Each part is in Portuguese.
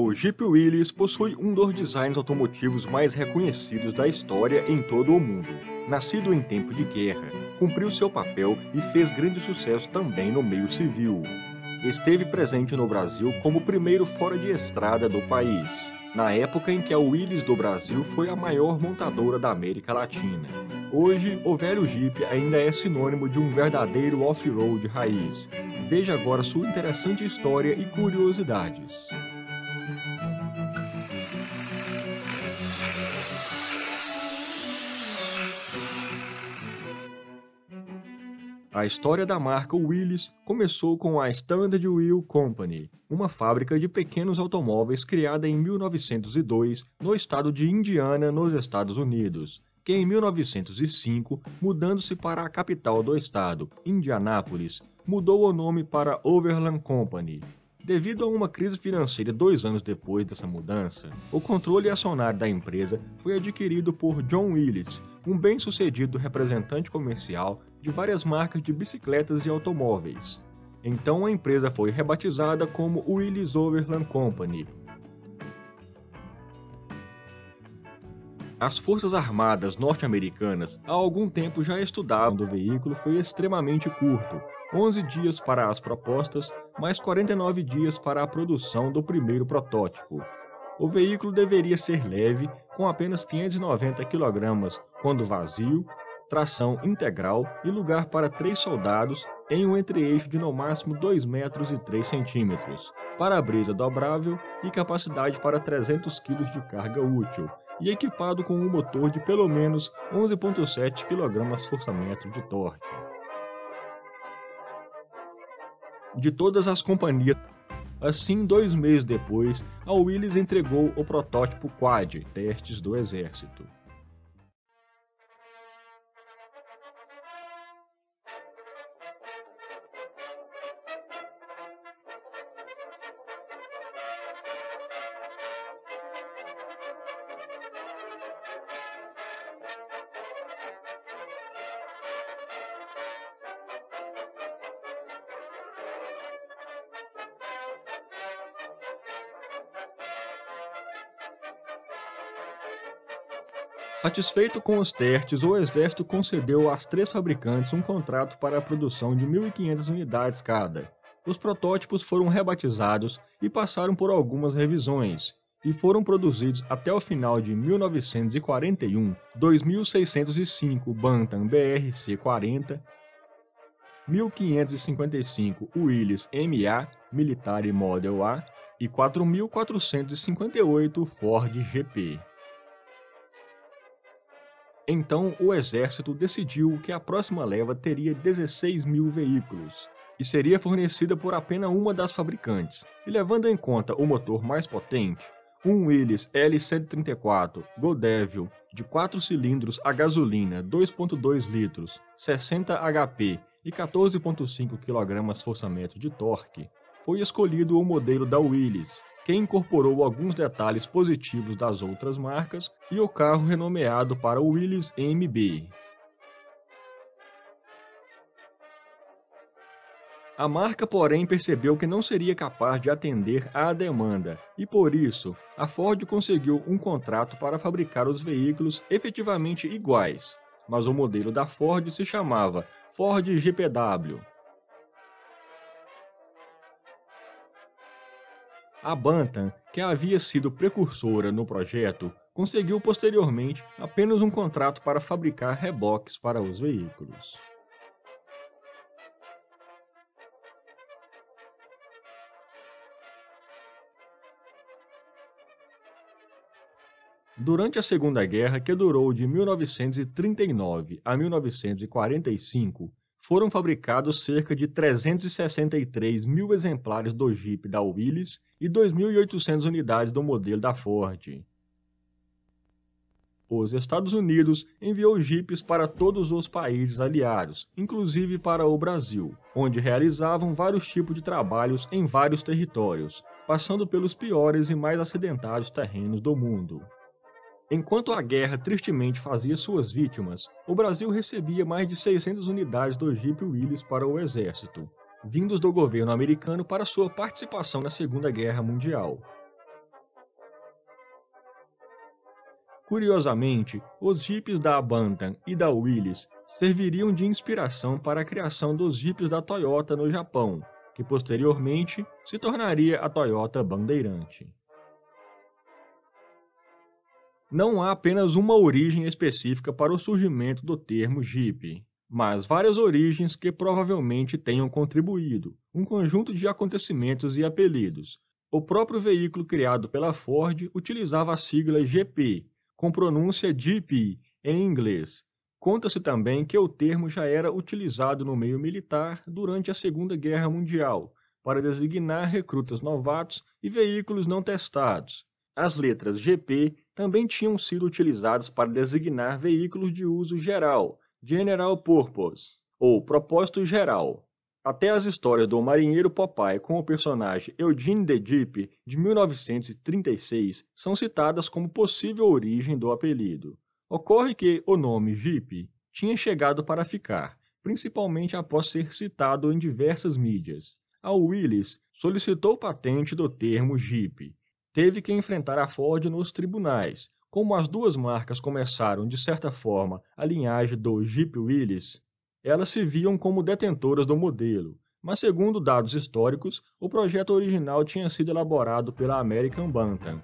O Jeep Willys possui um dos designs automotivos mais reconhecidos da história em todo o mundo. Nascido em tempo de guerra, cumpriu seu papel e fez grande sucesso também no meio civil. Esteve presente no Brasil como o primeiro fora de estrada do país, na época em que a Willys do Brasil foi a maior montadora da América Latina. Hoje, o velho Jeep ainda é sinônimo de um verdadeiro off-road raiz. Veja agora sua interessante história e curiosidades. A história da marca Willys começou com a Standard Wheel Company, uma fábrica de pequenos automóveis criada em 1902 no estado de Indiana, nos Estados Unidos, que em 1905, mudando-se para a capital do estado, Indianápolis, mudou o nome para Overland Company. Devido a uma crise financeira 2 anos depois dessa mudança, o controle acionário da empresa foi adquirido por John Willys, um bem-sucedido representante comercial de várias marcas de bicicletas e automóveis. Então a empresa foi rebatizada como Willys Overland Company. As Forças Armadas norte-americanas há algum tempo já estudavam do veículo foi extremamente curto, 11 dias para as propostas, mais 49 dias para a produção do primeiro protótipo. O veículo deveria ser leve, com apenas 590 kg quando vazio, tração integral e lugar para 3 soldados em um entre-eixo de no máximo 2 metros e 3 centímetros, para-brisa dobrável e capacidade para 300 kg de carga útil, e equipado com um motor de pelo menos 11,7 kgfm de torque. De todas as companhias, assim 2 meses depois, a Willys entregou o protótipo Quad, testes do Exército. Satisfeito com os testes, o Exército concedeu às 3 fabricantes um contrato para a produção de 1.500 unidades cada. Os protótipos foram rebatizados e passaram por algumas revisões, e foram produzidos até o final de 1941, 2.605 Bantam BRC-40, 1.555 Willys MA Military Model A e 4.458 Ford GP. Então, o Exército decidiu que a próxima leva teria 16.000 veículos, e seria fornecida por apenas uma das fabricantes. E levando em conta o motor mais potente, um Willys L134 Go Devil de 4 cilindros a gasolina 2,2 litros, 60 HP e 14,5 kgfm de torque, foi escolhido o modelo da Willys, que incorporou alguns detalhes positivos das outras marcas e o carro renomeado para o Willys MB. A marca, porém, percebeu que não seria capaz de atender à demanda e, por isso, a Ford conseguiu um contrato para fabricar os veículos efetivamente iguais, mas o modelo da Ford se chamava Ford GPW. A Bantam, que havia sido precursora no projeto, conseguiu posteriormente apenas um contrato para fabricar reboques para os veículos. Durante a Segunda Guerra, que durou de 1939 a 1945, foram fabricados cerca de 363 mil exemplares do Jeep da Willys e 2.800 unidades do modelo da Ford. Os Estados Unidos enviou Jeeps para todos os países aliados, inclusive para o Brasil, onde realizavam vários tipos de trabalhos em vários territórios, passando pelos piores e mais acidentados terrenos do mundo. Enquanto a guerra tristemente fazia suas vítimas, o Brasil recebia mais de 600 unidades do Jeep Willys para o Exército, vindos do governo americano para sua participação na Segunda Guerra Mundial. Curiosamente, os jipes da Bantam e da Willys serviriam de inspiração para a criação dos jipes da Toyota no Japão, que posteriormente se tornaria a Toyota Bandeirante. Não há apenas uma origem específica para o surgimento do termo Jeep, mas várias origens que provavelmente tenham contribuído, um conjunto de acontecimentos e apelidos. O próprio veículo criado pela Ford utilizava a sigla GP, com pronúncia GP em inglês. Conta-se também que o termo já era utilizado no meio militar durante a Segunda Guerra Mundial, para designar recrutas novatos e veículos não testados. As letras GP também tinham sido utilizadas para designar veículos de uso geral, General Purpose, ou propósito geral. Até as histórias do marinheiro Popeye com o personagem Eugene the Jeep, de 1936, são citadas como possível origem do apelido. Ocorre que o nome Jeep tinha chegado para ficar, principalmente após ser citado em diversas mídias. A Willys solicitou patente do termo Jeep. Teve que enfrentar a Ford nos tribunais. Como as duas marcas começaram, de certa forma, a linhagem do Jeep Willys, elas se viam como detentoras do modelo, mas segundo dados históricos, o projeto original tinha sido elaborado pela American Bantam.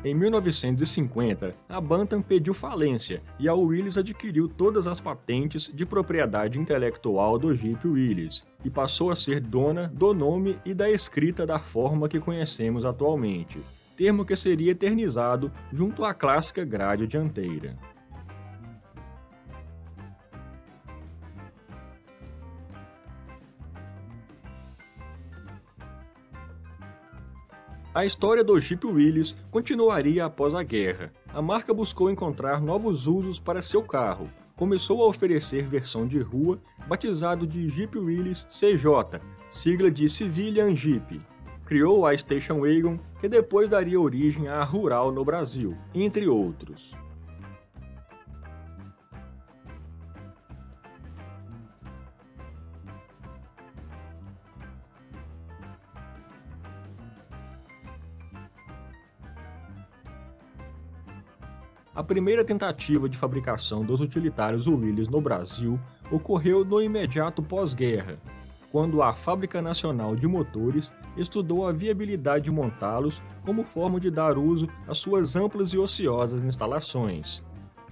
Em 1950, a Bantam pediu falência e a Willys adquiriu todas as patentes de propriedade intelectual do Jeep Willys e passou a ser dona do nome e da escrita da forma que conhecemos atualmente, termo que seria eternizado junto à clássica grade dianteira. A história do Jeep Willys continuaria após a guerra. A marca buscou encontrar novos usos para seu carro. Começou a oferecer versão de rua, batizado de Jeep Willys CJ, sigla de Civilian Jeep. Criou a Station Wagon, que depois daria origem à Rural no Brasil, entre outros. A primeira tentativa de fabricação dos utilitários Willys no Brasil ocorreu no imediato pós-guerra, quando a Fábrica Nacional de Motores estudou a viabilidade de montá-los como forma de dar uso às suas amplas e ociosas instalações.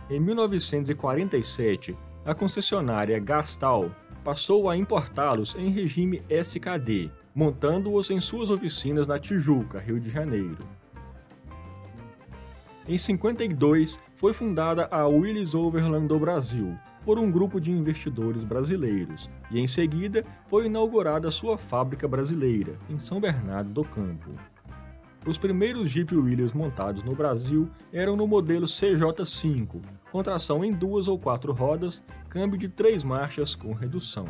Em 1947, a concessionária Gastal passou a importá-los em regime SKD, montando-os em suas oficinas na Tijuca, Rio de Janeiro. Em 52, foi fundada a Willys Overland do Brasil, por um grupo de investidores brasileiros, e em seguida foi inaugurada sua fábrica brasileira, em São Bernardo do Campo. Os primeiros Jeep Willys montados no Brasil eram no modelo CJ5, com tração em 2 ou 4 rodas, câmbio de 3 marchas com redução.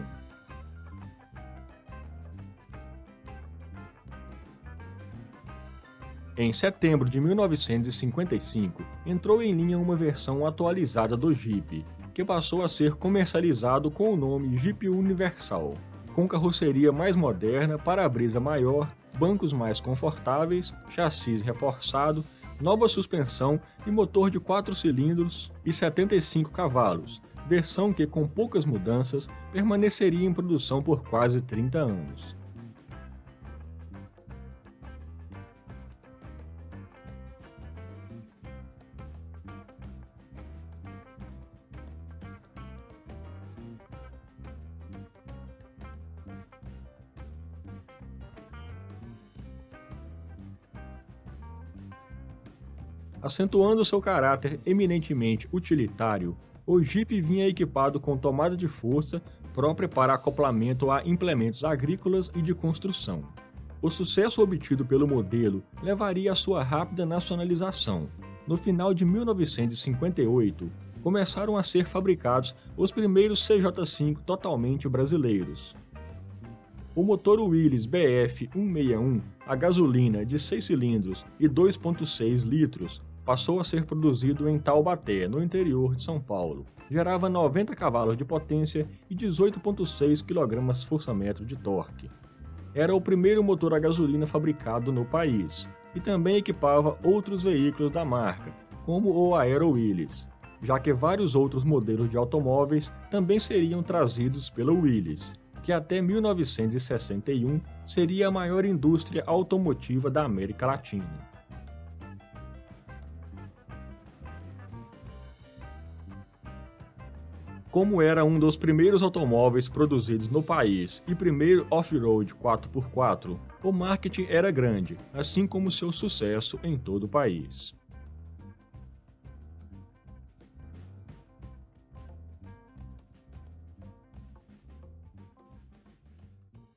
Em setembro de 1955, entrou em linha uma versão atualizada do Jeep, que passou a ser comercializado com o nome Jeep Universal, com carroceria mais moderna, para-brisa maior, bancos mais confortáveis, chassi reforçado, nova suspensão e motor de 4 cilindros e 75 cavalos, versão que, com poucas mudanças, permaneceria em produção por quase 30 anos. Acentuando seu caráter eminentemente utilitário, o Jeep vinha equipado com tomada de força própria para acoplamento a implementos agrícolas e de construção. O sucesso obtido pelo modelo levaria à sua rápida nacionalização. No final de 1958, começaram a ser fabricados os primeiros CJ5 totalmente brasileiros. O motor Willys BF161, a gasolina de 6 cilindros e 2,6 litros, passou a ser produzido em Taubaté, no interior de São Paulo. Gerava 90 cavalos de potência e 18,6 kgfm de torque. Era o primeiro motor a gasolina fabricado no país. e também equipava outros veículos da marca, como o Aero Willys, já que vários outros modelos de automóveis também seriam trazidos pela Willys, que até 1961 seria a maior indústria automotiva da América Latina. Como era um dos primeiros automóveis produzidos no país e primeiro off-road 4x4, o marketing era grande, assim como seu sucesso em todo o país.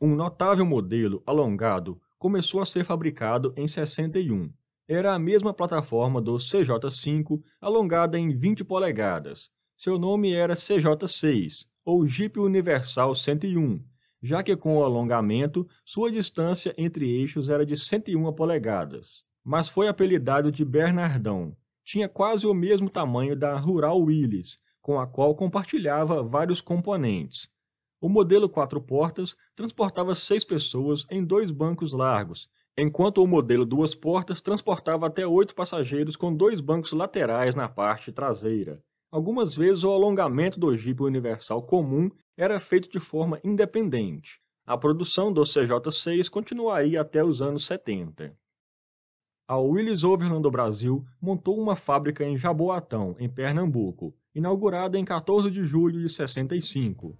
Um notável modelo alongado começou a ser fabricado em 61. Era a mesma plataforma do CJ5 alongada em 20 polegadas. Seu nome era CJ6, ou Jeep Universal 101, já que com o alongamento, sua distância entre eixos era de 101 polegadas. Mas foi apelidado de Bernardão. Tinha quase o mesmo tamanho da Rural Willys, com a qual compartilhava vários componentes. O modelo 4 portas transportava 6 pessoas em 2 bancos largos, enquanto o modelo 2 portas transportava até 8 passageiros com 2 bancos laterais na parte traseira. Algumas vezes o alongamento do Jeep Universal comum era feito de forma independente. A produção do CJ6 continuaria até os anos 70. A Willys Overland do Brasil montou uma fábrica em Jaboatão, em Pernambuco, inaugurada em 14 de julho de 65.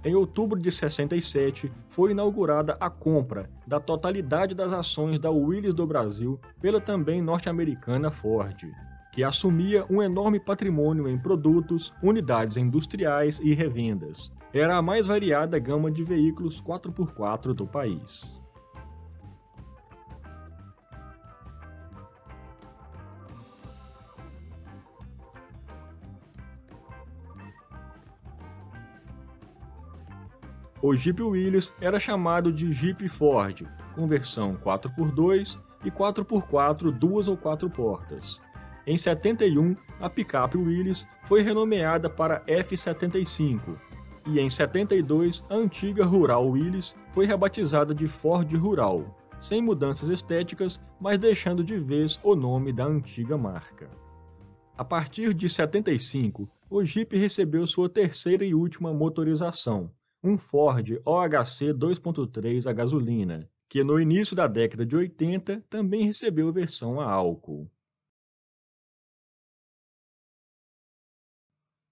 Em outubro de 67, foi inaugurada a compra da totalidade das ações da Willys do Brasil pela também norte-americana Ford, que assumia um enorme patrimônio em produtos, unidades industriais e revendas. Era a mais variada gama de veículos 4x4 do país. O Jeep Willys era chamado de Jeep Ford, com versão 4x2 e 4x4 2 ou 4 portas. Em 71, a picape Willys foi renomeada para F75, e em 72, a antiga Rural Willys foi rebatizada de Ford Rural, sem mudanças estéticas, mas deixando de vez o nome da antiga marca. A partir de 75, o Jeep recebeu sua terceira e última motorização, um Ford OHC 2.3 a gasolina, que no início da década de 80 também recebeu versão a álcool.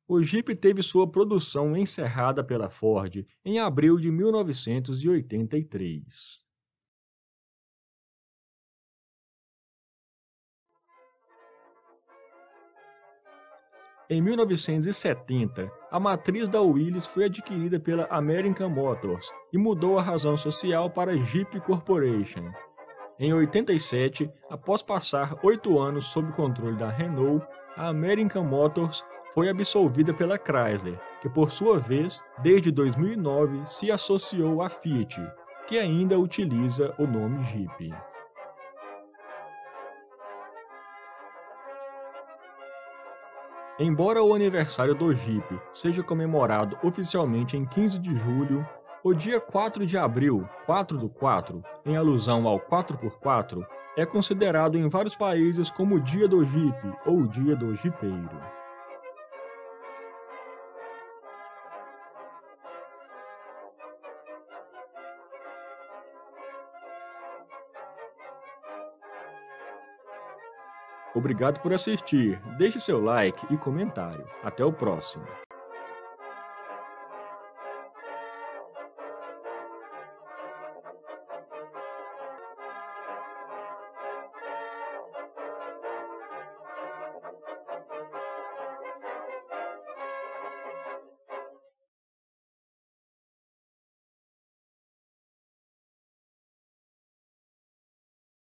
O Jeep teve sua produção encerrada pela Ford em abril de 1983. Em 1970, a matriz da Willys foi adquirida pela American Motors e mudou a razão social para Jeep Corporation. Em 87, após passar 8 anos sob controle da Renault, a American Motors foi absorvida pela Chrysler, que por sua vez, desde 2009, se associou à Fiat, que ainda utiliza o nome Jeep. Embora o aniversário do Jeep seja comemorado oficialmente em 15 de julho, o dia 4 de abril, 4 do 4, em alusão ao 4x4, é considerado em vários países como o Dia do Jeep ou o Dia do Jeepeiro. Obrigado por assistir, deixe seu like e comentário. Até o próximo.